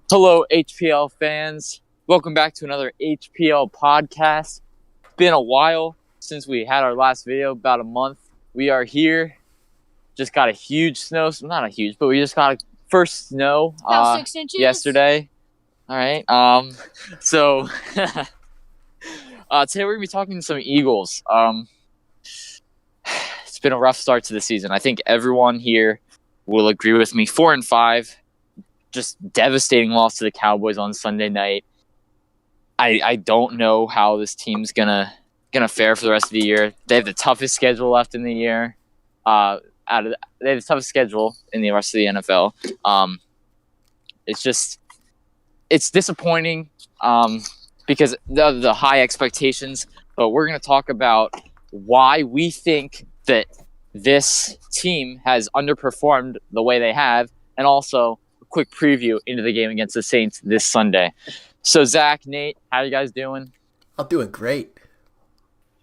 Hello, HPL fans. Welcome back to another HPL podcast. It's been a while since we had our last video, about a month. We are here. Just got a huge snow. Not a huge, but we just got a first snow About 6 inches. yesterday. All right. So today we're going to be talking some Eagles. It's been a rough start to the season. I think everyone here will agree with me. 4-5. Just devastating loss to the Cowboys on Sunday night. I don't know how this team's gonna fare for the rest of the year. They have the toughest schedule left in the year. They have the toughest schedule in the rest of the NFL. It's disappointing because of the high expectations. But we're gonna talk about why we think that this team has underperformed the way they have, and also a quick preview into the game against the Saints this Sunday. So, Zach, Nate, how you guys doing? I'm doing great.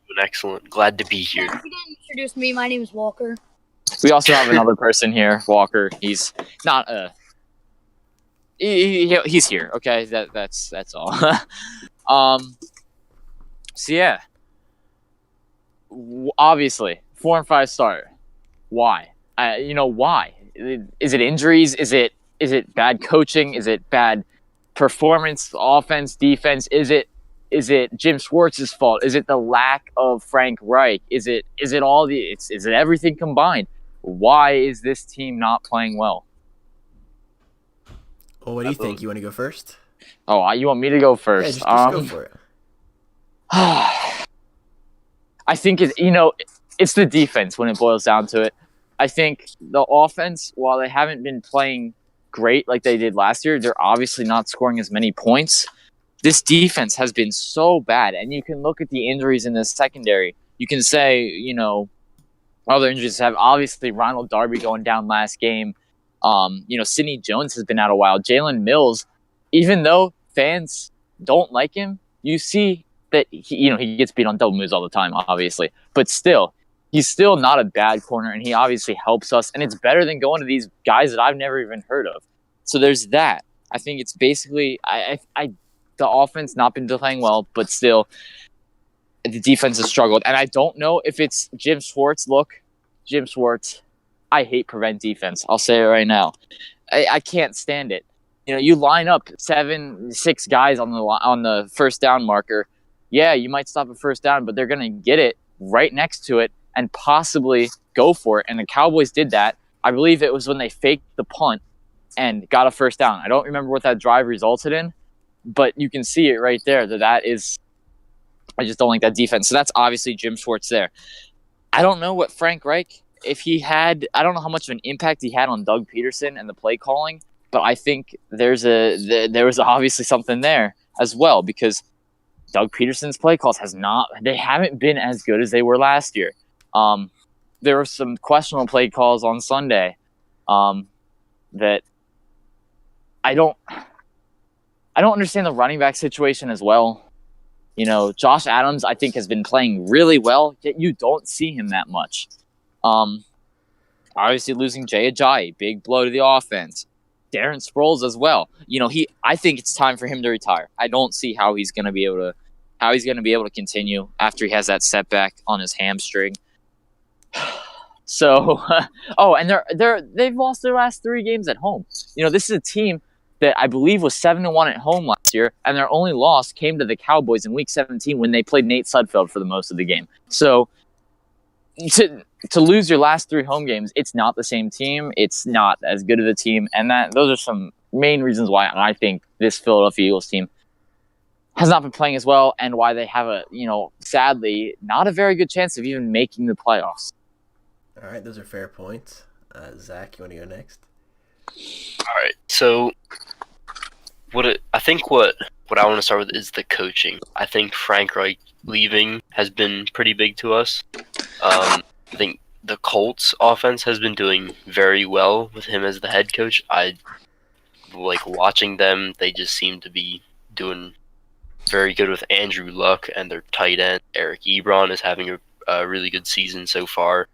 Doing excellent. Glad to be here. If you didn't introduce me, my name is Walker. We also have another person here, Walker. He's not he's here. Okay, that's all. So yeah, obviously 4-5 start. Why? Why? Is it injuries? Is it bad coaching? Is it bad performance, offense, defense? Is it Jim Schwartz's fault? Is it the lack of Frank Reich? Is it all is it everything combined? Why is this team not playing well? Well, what do you think? You want to go first? Oh, you want me to go first? Yeah, just go for it. I think it's the defense when it boils down to it. I think the offense, while they haven't been playing great like they did last year, they're obviously not scoring as many points. This defense has been so bad, and you can look at the injuries in the secondary. You can say, other injuries have obviously Ronald Darby going down last game. Sidney Jones has been out a while. Jalen Mills, even though fans don't like him, you see that he gets beat on double moves all the time, obviously, but still. He's still not a bad corner, and he obviously helps us. And it's better than going to these guys that I've never even heard of. So there's that. I think it's basically the offense not been playing well, but still the defense has struggled. And I don't know if it's Jim Schwartz. Look, Jim Schwartz, I hate prevent defense. I'll say it right now. I can't stand it. You line up 6 guys on the first down marker. Yeah, you might stop a first down, but they're going to get it right next to it and possibly go for it. And the Cowboys did that. I believe it was when they faked the punt and got a first down. I don't remember what that drive resulted in, but you can see it right there that is – I just don't like that defense. So that's obviously Jim Schwartz there. I don't know what Frank Reich, if he had – I don't know how much of an impact he had on Doug Peterson and the play calling, but I think there was obviously something there as well, because Doug Peterson's play calls they haven't been as good as they were last year. There were some questionable play calls on Sunday that I don't understand the running back situation as well. Josh Adams, I think, has been playing really well, yet you don't see him that much. Obviously losing Jay Ajayi, big blow to the offense. Darren Sproles as well. I think it's time for him to retire. I don't see how he's going to be able to continue after he has that setback on his hamstring. So, and they've lost their last 3 games at home. This is a team that I believe was 7-1 at home last year, and their only loss came to the Cowboys in Week 17 when they played Nate Sudfeld for the most of the game. So, to lose your last 3 home games, it's not the same team. It's not as good of a team, and those are some main reasons why I think this Philadelphia Eagles team has not been playing as well, and why they have sadly, not a very good chance of even making the playoffs. All right, those are fair points. Zach, you want to go next? All right. So, I think what I want to start with is the coaching. I think Frank Reich leaving has been pretty big to us. I think the Colts offense has been doing very well with him as the head coach. I like watching them. They just seem to be doing very good with Andrew Luck, and their tight end Eric Ebron is having a really good season so far,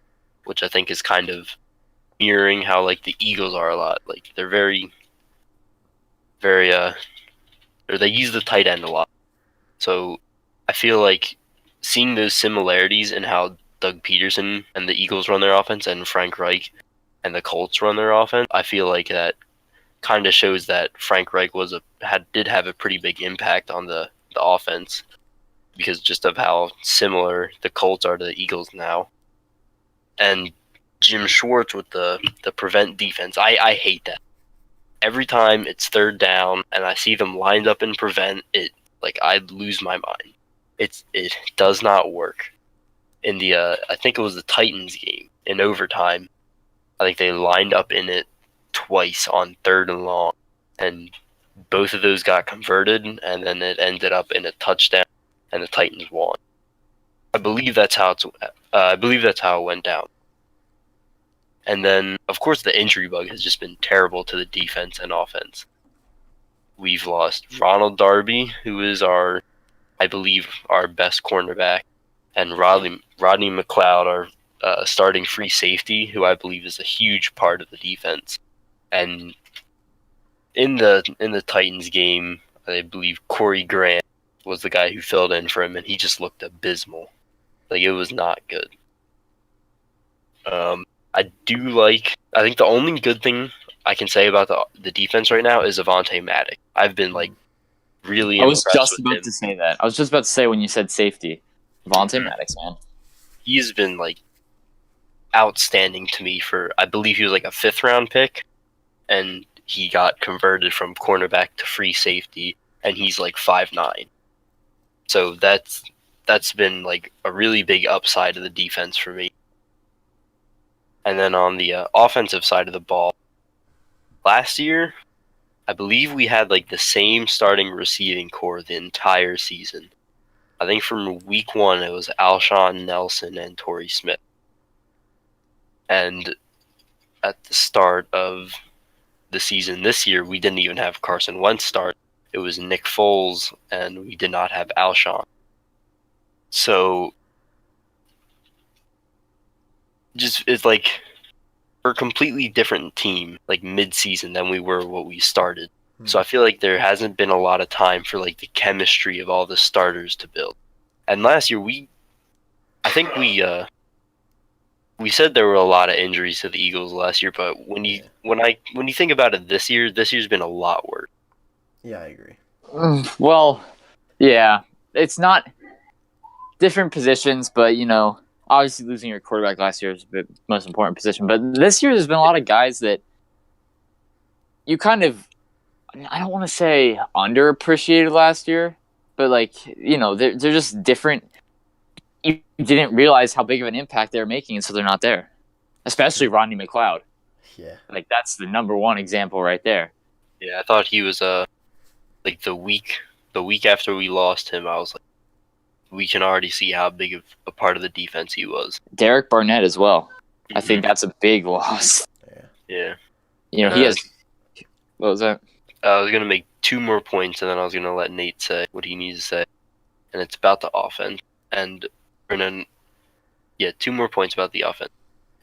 which I think is kind of mirroring how like the Eagles are a lot. Like they're very very or they use the tight end a lot. So I feel like seeing those similarities in how Doug Peterson and the Eagles run their offense and Frank Reich and the Colts run their offense, I feel like that kind of shows that Frank Reich did have a pretty big impact on the offense because just of how similar the Colts are to the Eagles now. And Jim Schwartz with the prevent defense, I hate that. Every time it's third down and I see them lined up in prevent, I lose my mind. It does not work. In the I think it was the Titans game in overtime, I think they lined up in it twice on 3rd and long, and both of those got converted, and then it ended up in a touchdown, and the Titans won. I believe that's how it went down. And then, of course, the injury bug has just been terrible to the defense and offense. We've lost Ronald Darby, who is I believe, our best cornerback, and Rodney McLeod, our starting free safety, who I believe is a huge part of the defense. And in the Titans game, I believe Corey Grant was the guy who filled in for him, and he just looked abysmal. Like, it was not good. I think the only good thing I can say about the defense right now is Avonte Maddox. I've been really impressed with him. I was just about to say that. I was just about to say when you said safety, Avonte Maddox, man. He's been outstanding to me I believe he was a 5th round pick, and he got converted from cornerback to free safety, and he's 5'9". So that's been a really big upside of the defense for me. And then on the offensive side of the ball, last year, I believe we had the same starting receiving core the entire season. I think from week 1 it was Alshon Nelson and Torrey Smith. And at the start of the season this year, we didn't even have Carson Wentz start. It was Nick Foles, and we did not have Alshon. So it's we're a completely different team, mid-season than we were what we started. So I feel there hasn't been a lot of time for the chemistry of all the starters to build. And last year I think we said there were a lot of injuries to the Eagles last year, but when you think about it this year's been a lot worse. Yeah, I agree. Well, yeah, it's not different positions, but obviously losing your quarterback last year is the most important position. But this year there's been a lot of guys that you kind of, I don't want to say underappreciated last year, but they're just different. You didn't realize how big of an impact they're making, and so they're not there. Especially Rodney McLeod. Yeah. That's the number one example right there. Yeah, I thought he was the week after we lost him, I was we can already see how big of a part of the defense he was. Derek Barnett as well. Mm-hmm. I think that's a big loss. Yeah. He has. What was that? I was gonna make 2 more points, and then I was gonna let Nate say what he needs to say, and it's about the offense. And then, 2 more points about the offense.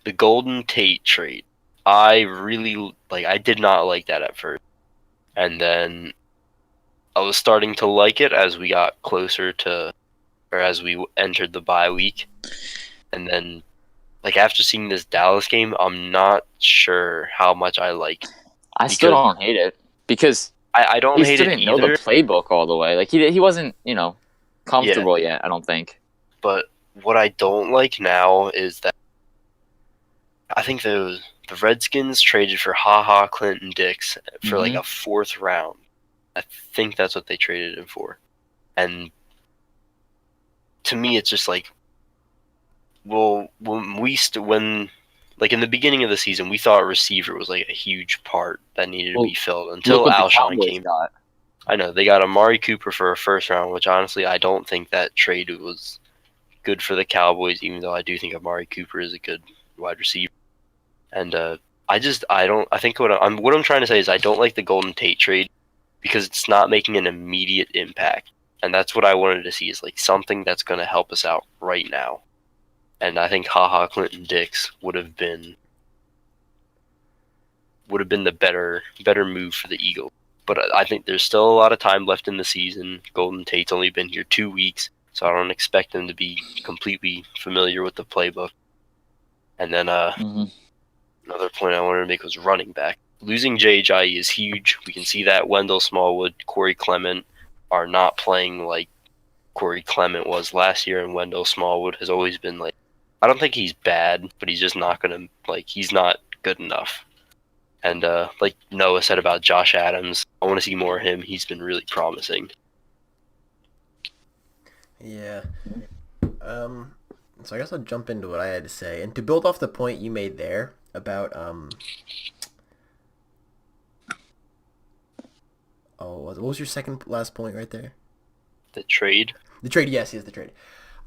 The Golden Tate trade. I really I did not like that at first, and then I was starting to like it as we got closer to, or as we entered the bye week, and then after seeing this Dallas game, I'm not sure how much I like it. I still don't hate it because I don't hate it either. He still didn't know the playbook all the way. He wasn't comfortable yet. I don't think. But what I don't like now is that I think the Redskins traded for HaHa Clinton Dix for a 4th round. I think that's what they traded him for. And to me, it's just well, when in the beginning of the season, we thought receiver was a huge part that needed to be filled until Alshon came. I know they got Amari Cooper for a 1st round, which honestly I don't think that trade was good for the Cowboys, even though I do think Amari Cooper is a good wide receiver. And I think what I'm trying to say is I don't like the Golden Tate trade because it's not making an immediate impact. And that's what I wanted to see is something that's going to help us out right now. And I think HaHa Clinton Dix would have been the better move for the Eagles. But I think there's still a lot of time left in the season. Golden Tate's only been here 2 weeks, so I don't expect him to be completely familiar with the playbook. And then another point I wanted to make was running back. Losing J.J. is huge. We can see that Wendell Smallwood, Corey Clement are not playing like Corey Clement was last year, and Wendell Smallwood has always been like, I don't think he's bad, but he's just not going to, he's not good enough. And like Noah said about Josh Adams, I want to see more of him. He's been really promising. Yeah. So I guess I'll jump into what I had to say. And to build off the point you made there about what was your second last point right there? The trade? The trade, yes, the trade.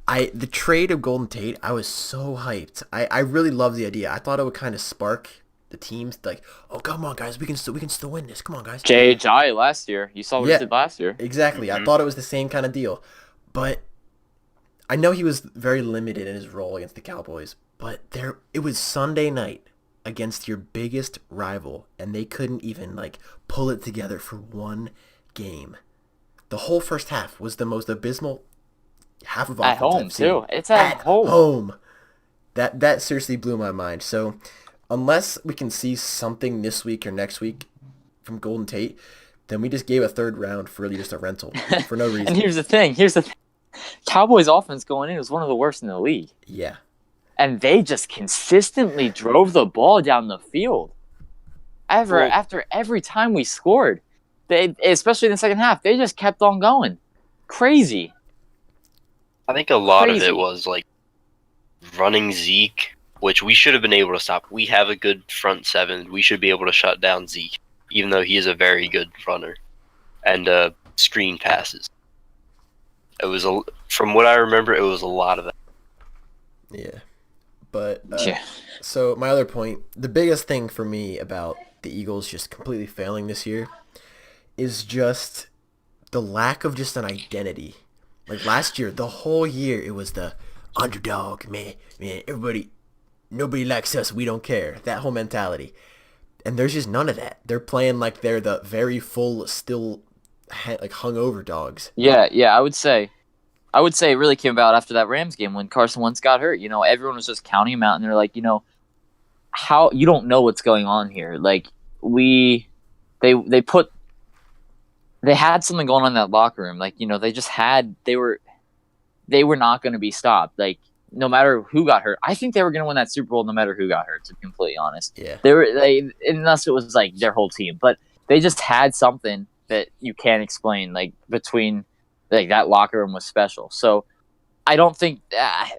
The trade of Golden Tate, I was so hyped. I really love the idea. I thought it would kind of spark the teams like, oh, come on, guys, we can still win this. Come on, guys. J.J. last year. You saw what he did last year. Exactly. Mm-hmm. I thought it was the same kind of deal. But I know he was very limited in his role against the Cowboys, but it was Sunday night against your biggest rival, and they couldn't even pull it together for one game. The whole first half was the most abysmal half of offense at home I've seen. too. It's at home. That seriously blew my mind. So unless we can see something this week or next week from Golden Tate, then we just gave a third round for really just a rental for no reason. And here's the thing. Cowboys offense going in was one of the worst in the league. Yeah. And they just consistently drove the ball down the field. After every time we scored, they, especially in the second half, they just kept on going. Crazy. I think a lot of it was running Zeke, which we should have been able to stop. We have a good front seven. We should be able to shut down Zeke, even though he is a very good runner. And screen passes. It was from what I remember, it was a lot of that. Yeah. But so my other point, the biggest thing for me about the Eagles just completely failing this year is just the lack of just an identity. Like last year, the whole year, it was the underdog, man, nobody likes us, we don't care. That whole mentality. And there's just none of that. They're playing like they're the very full, still hungover dogs. Yeah, I would say it really came about after that Rams game when Carson Wentz got hurt. Everyone was just counting him out, and they're like, how you don't know what's going on here. They had something going on in that locker room. They were not going to be stopped. No matter who got hurt, I think they were going to win that Super Bowl no matter who got hurt. To be completely honest, yeah, unless it was their whole team, but they just had something that you can't explain. Between that locker room was special. So I don't think I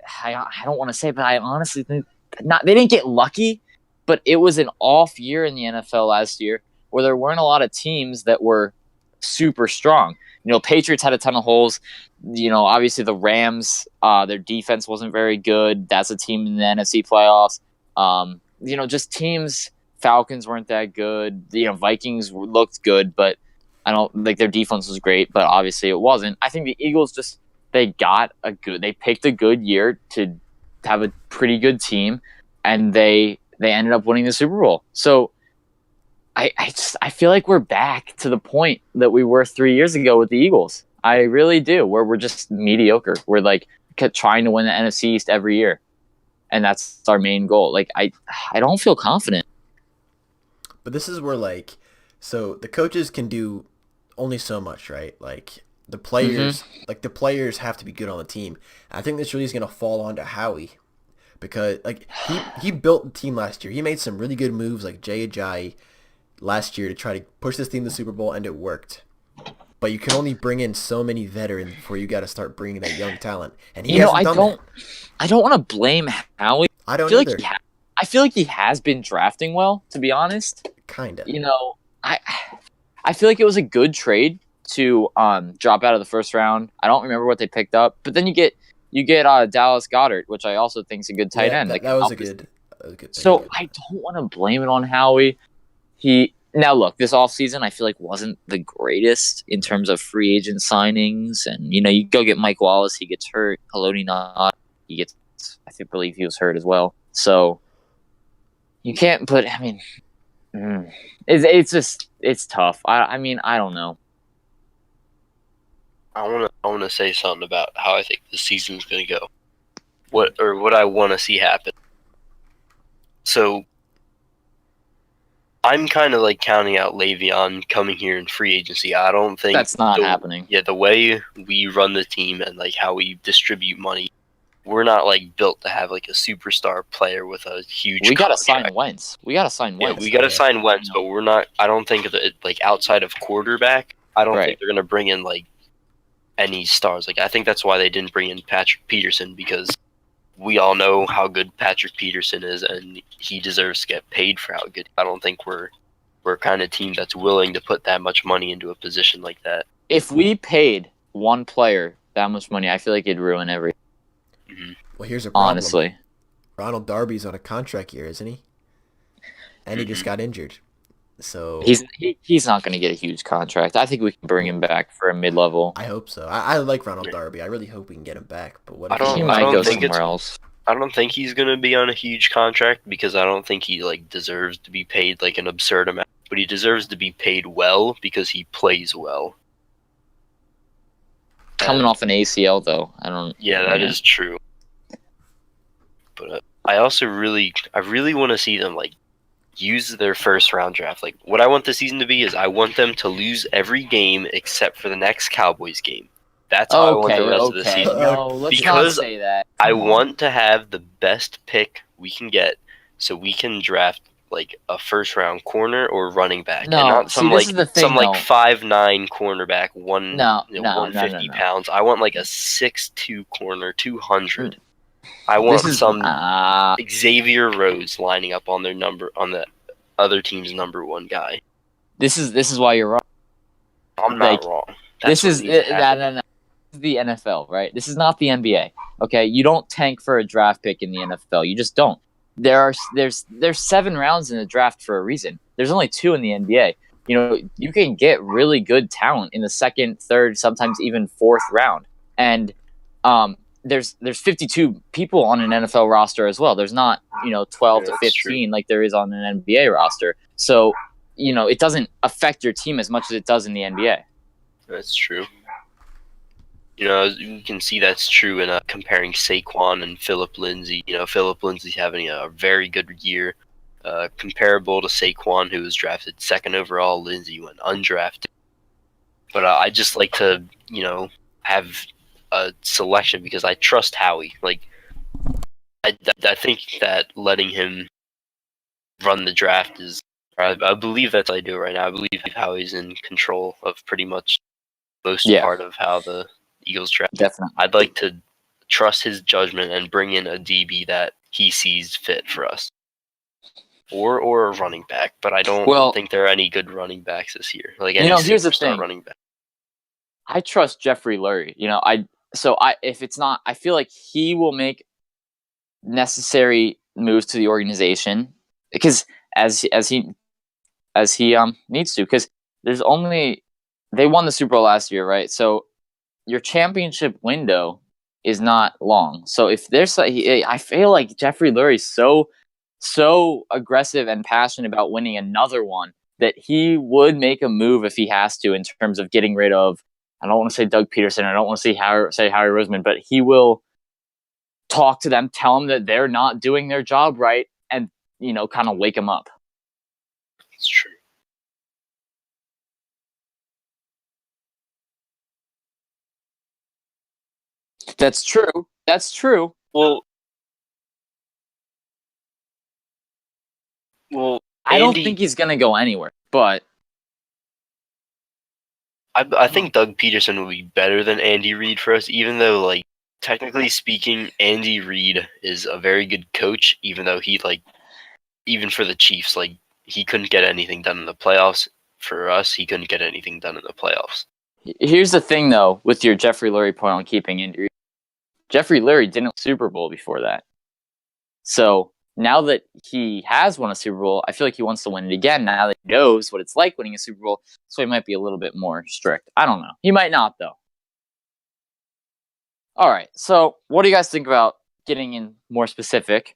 don't want to say, but I honestly think they didn't get lucky. But it was an off year in the NFL last year where there weren't a lot of teams that were super strong. Patriots had a ton of holes. Obviously the Rams, their defense wasn't very good. That's a team in the NFC playoffs. Just teams. Falcons weren't that good. Vikings looked good, but I don't think their defense was great. But obviously it wasn't. I think the Eagles they picked a good year to have a pretty good team, and they ended up winning the Super Bowl. So I feel like we're back to the point that we were 3 years ago with the Eagles. I really do, where we're just mediocre. We're trying to win the NFC East every year, and that's our main goal. I don't feel confident. But this is where so the coaches can do only so much, right? The players, the players have to be good on the team. I think this really is going to fall onto Howie, because he built the team last year. He made some really good moves like Jay Ajayi last year to try to push this team to the Super Bowl, and it worked. But you can only bring in so many veterans before you got to start bringing that young talent. And he hasn't done that. I don't want to blame Howie. I don't either. I feel like he has been drafting well, to be honest. Kinda. I feel like it was a good trade to drop out of the first round. I don't remember what they picked up, but then you get Dallas Goedert, which I also think is a good tight end. That was a good thing. So I don't want to blame it on Howie. Now look, this offseason I feel like wasn't the greatest in terms of free agent signings, and you go get Mike Wallace, he gets hurt. Haloti not, believe he was hurt as well. So you can't put. It's tough. I mean, I don't know. I wanna say something about how I think the season's gonna go. What I want to see happen. So I'm kind of like counting out Le'Veon coming here in free agency. I don't think That's not happening. Yeah, the way we run the team and like how we distribute money, we're not like built to have like a superstar player with a huge. We gotta contract. sign Wentz. We gotta sign Yeah, Wentz. we gotta sign Wentz, but we're not. I don't think that like outside of quarterback. I don't think they're gonna bring in like any stars. Like I think that's why they didn't bring in Patrick Peterson, because we all know how good Patrick Peterson is, and he deserves to get paid for how good. I don't think we're kind of team that's willing to put that much money into a position like that. If we paid one player that much money, I feel like it'd ruin everything. Mm-hmm. Well, here's a problem. Honestly, Ronald Darby's on a contract year, isn't he? And he just got injured. So he's not going to get a huge contract. I think we can bring him back for a mid-level. I hope so. I like Ronald Darby. I really hope we can get him back. But what if he might go somewhere else? I don't think he's gonna be on a huge contract, because I don't think he like deserves to be paid like an absurd amount. But he deserves to be paid well because he plays well. Coming off an ACL though, I don't. Yeah, that is true. But I really want to see them like use their first round draft. Like what I want the season to be is I want them to lose every game except for the next Cowboys game. That's how I want the rest of the season. No, let's not say that. I want to have the best pick we can get, so we can draft like a first round corner or running back, and not some 5'9" cornerback, 150 pounds. I want like a 6'2" corner, 200. I want some Xavier Rhodes lining up on the other team's number one guy. This is why you're wrong. I'm not wrong. This is the NFL, right? This is not the NBA. Okay, you don't tank for a draft pick in the NFL. You just don't. There's 7 rounds in the draft for a reason. There's only 2 in the NBA. You know, you can get really good talent in the 2nd, 3rd, sometimes even 4th round. And there's 52 people on an NFL roster as well. There's not, 12 to 15 like there is on an NBA roster. So, it doesn't affect your team as much as it does in the NBA. That's true. You can see that's true in comparing Saquon and Phillip Lindsay. Phillip Lindsay's having a very good year, comparable to Saquon, who was drafted 2nd overall. Lindsay went undrafted. But I just like to, have a selection because I trust Howie. Like, I think that letting him run the draft is. I believe that's what I do right now. I believe Howie's in control of pretty much most part of how the Eagles draft. Definitely. I'd like to trust his judgment and bring in a DB that he sees fit for us. Or a running back, but I don't think there are any good running backs this year. Like any here's the thing. Running back. I trust Jeffrey Lurie. If it's not, I feel like he will make necessary moves to the organization because as he needs to, because they won the Super Bowl last year, right? So your championship window is not long. So if there's, I feel like Jeffrey Lurie is so aggressive and passionate about winning another one that he would make a move if he has to in terms of getting rid of. I don't want to say Doug Peterson. I don't want to say Harry Roseman, but he will talk to them, tell them that they're not doing their job right, and kind of wake them up. It's true. That's true. Well, I don't think he's gonna go anywhere, but I think Doug Peterson will be better than Andy Reid for us, even though, like, technically speaking, Andy Reid is a very good coach, even though even for the Chiefs, like, he couldn't get anything done in the playoffs. For us, he couldn't get anything done in the playoffs. Here's the thing, though, with your Jeffrey Lurie point on keeping Andy Reid. Jeffrey Lurie didn't win a Super Bowl before that. So now that he has won a Super Bowl, I feel like he wants to win it again now that he knows what it's like winning a Super Bowl. So he might be a little bit more strict. I don't know. He might not, though. All right. So what do you guys think about getting in more specific?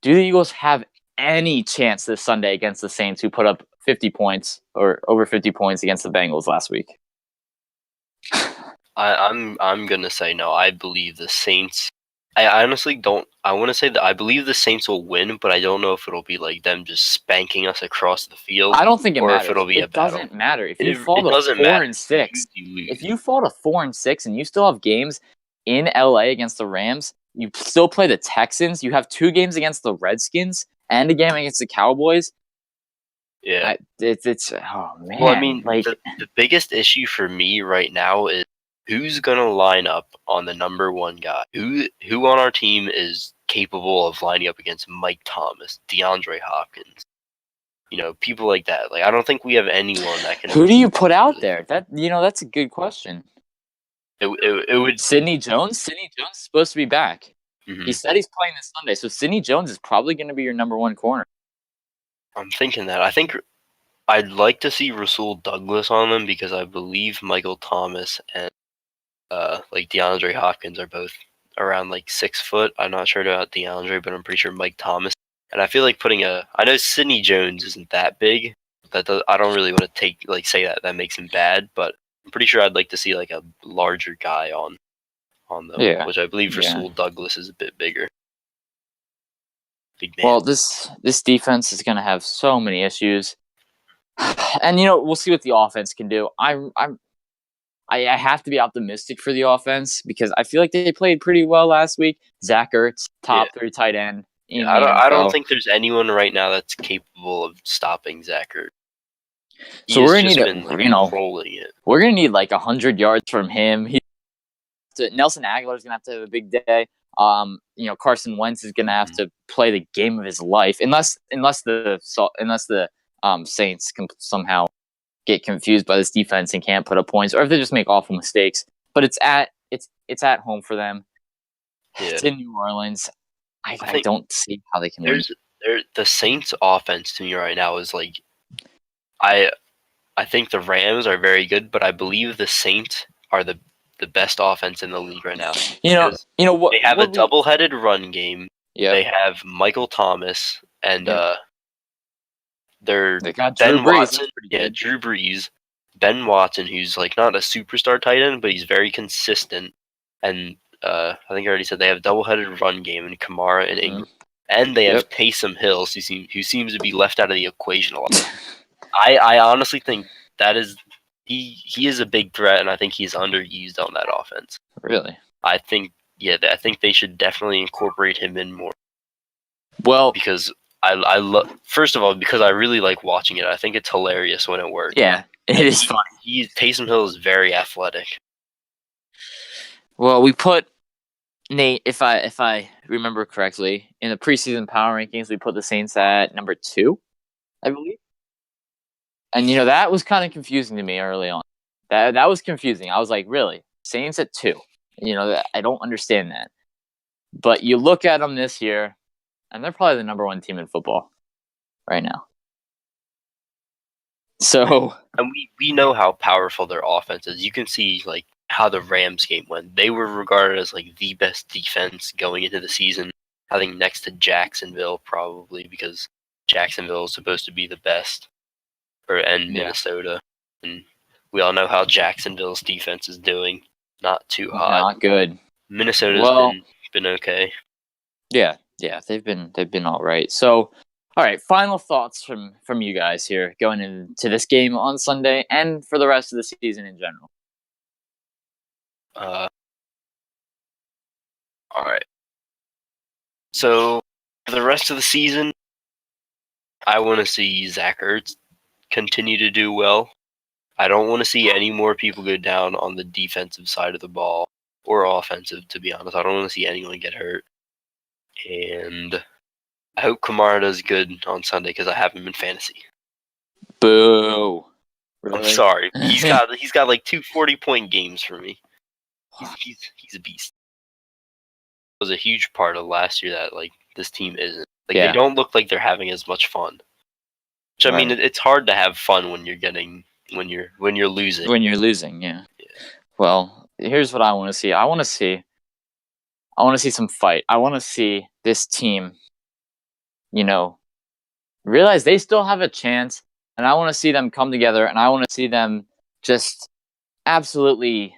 Do the Eagles have any chance this Sunday against the Saints, who put up 50 points or over 50 points against the Bengals last week. I'm gonna say no. I believe the Saints. I honestly don't. I want to say that I believe the Saints will win, but I don't know if it'll be like them just spanking us across the field. I don't think it or matters. if it'll be a It battle. doesn't matter if you It fall to doesn't 4 matter. and 6. You lose. If you fall to 4 and 6, and you still have games in LA against the Rams, you still play the Texans. You have 2 games against the Redskins and a game against the Cowboys. Yeah. It's oh man. Well, I mean, like the biggest issue for me right now is who's gonna line up on the number one guy. Who on our team is capable of lining up against Mike Thomas, DeAndre Hopkins, people like that. Like, I don't think we have anyone that can. who do you put out there? That's a good question. It would. Sidney Jones. Sidney Jones is supposed to be back. Mhm. He said he's playing this Sunday, so Sidney Jones is probably going to be your number 1 corner. I'm thinking that. I think I'd like to see Rasul Douglas on them because I believe Michael Thomas and like DeAndre Hopkins are both around like 6 foot. I'm not sure about DeAndre, but I'm pretty sure Mike Thomas. And I feel like I know Sidney Jones isn't that big. I don't really want to say that makes him bad, but I'm pretty sure I'd like to see like a larger guy on them, Yeah. which I believe Yeah. Rasul Douglas is a bit bigger. Big man. Well, this defense is going to have so many issues, and we'll see what the offense can do. I have to be optimistic for the offense because I feel like they played pretty well last week. Zach Ertz, top 3 tight end. I don't think there's anyone right now that's capable of stopping Zach Ertz. So we're gonna need rolling it. We're gonna need like 100 yards from him. Nelson Aguilar's gonna have to have a big day. Carson Wentz is gonna have to play the game of his life, unless the Saints can somehow get confused by this defense and can't put up points, or if they just make awful mistakes. But it's at home for them. Yeah. It's in New Orleans. I don't see how they can win. The Saints offense to me right now is like, I think the Rams are very good, but I believe the Saints are the best offense in the league right now. What they have a double-headed run game. Yeah. They have Michael Thomas and they got Ben Drew Brees. Watson. Yeah, Drew Brees. Ben Watson, who's like not a superstar tight end, but he's very consistent. And I think I already said they have a double-headed run game in Kamara and Ingram. And they have Taysom Hill, who seems to be left out of the equation a lot. I honestly think that is he is a big threat, and I think he's underused on that offense. Really? I think they should definitely incorporate him in more. Well, because I love, first of all, because I really like watching it. I think it's hilarious when it works. Yeah, it is funny. Taysom Hill is very athletic. Well, we put Nate, if I remember correctly, in the preseason power rankings, we put the Saints at number 2, I believe. And that was kind of confusing to me early on. That was confusing. I was like, really? Saints at 2? I don't understand that. But you look at them this year, and they're probably the number 1 team in football right now. So, and we know how powerful their offense is. You can see like how the Rams game went. They were regarded as like the best defense going into the season. I think next to Jacksonville probably, because Jacksonville is supposed to be the best, and Minnesota. And we all know how Jacksonville's defense is doing. Not too hot. Not good. Minnesota's been okay. Yeah, they've been all right. So, all right, final thoughts from you guys here going into this game on Sunday and for the rest of the season in general. All right. So for the rest of the season, I want to see Zach Ertz continue to do well. I don't want to see any more people go down on the defensive side of the ball or offensive, to be honest. I don't want to see anyone get hurt. And I hope Kamara does good on Sunday because I have him in fantasy. Boo. Really? I'm sorry. He's got like 2 40-point games for me. He's a beast. It was a huge part of last year that like this team isn't. Like they don't look like they're having as much fun. Which I mean, it's hard to have fun when you're losing. When you're losing, yeah. Well, here's what I want to see. I want to see some fight. I want to see this team, realize they still have a chance, and I want to see them come together, and I want to see them just absolutely.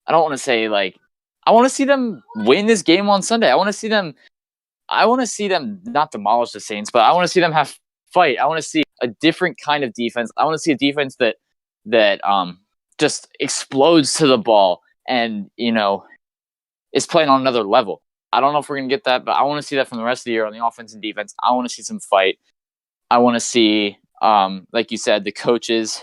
I don't want to say like I want to see them win this game on Sunday. I want to see them. I want to see them not demolish the Saints, but I want to see them have fight. I want to see a different kind of defense. I want to see a defense that just explodes to the ball and is playing on another level. I don't know if we're gonna get that, but I want to see that from the rest of the year on the offense and defense. I want to see some fight. I want to see, like you said, the coaches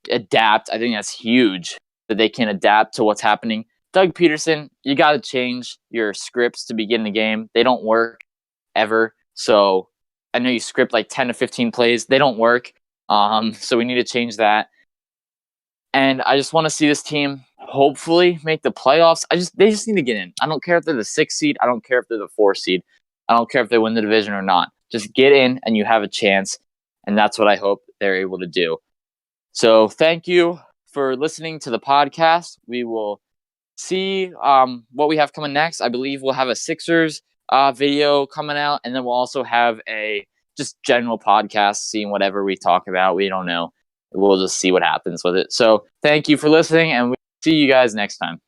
adapt. I think that's huge that they can adapt to what's happening. Doug Peterson, you got to change your scripts to begin the game. They don't work ever. So I know you script like 10 to 15 plays. They don't work. So we need to change that. And I just want to see this team hopefully make the playoffs. They just need to get in. I don't care if they're the 6th seed. I don't care if they're the 4th seed. I don't care if they win the division or not. Just get in and you have a chance. And that's what I hope they're able to do. So thank you for listening to the podcast. We will see what we have coming next. I believe we'll have a Sixers video coming out, and then we'll also have a just general podcast, seeing whatever we talk about. We don't know. We'll just see what happens with it. So thank you for listening, and we'll see you guys next time.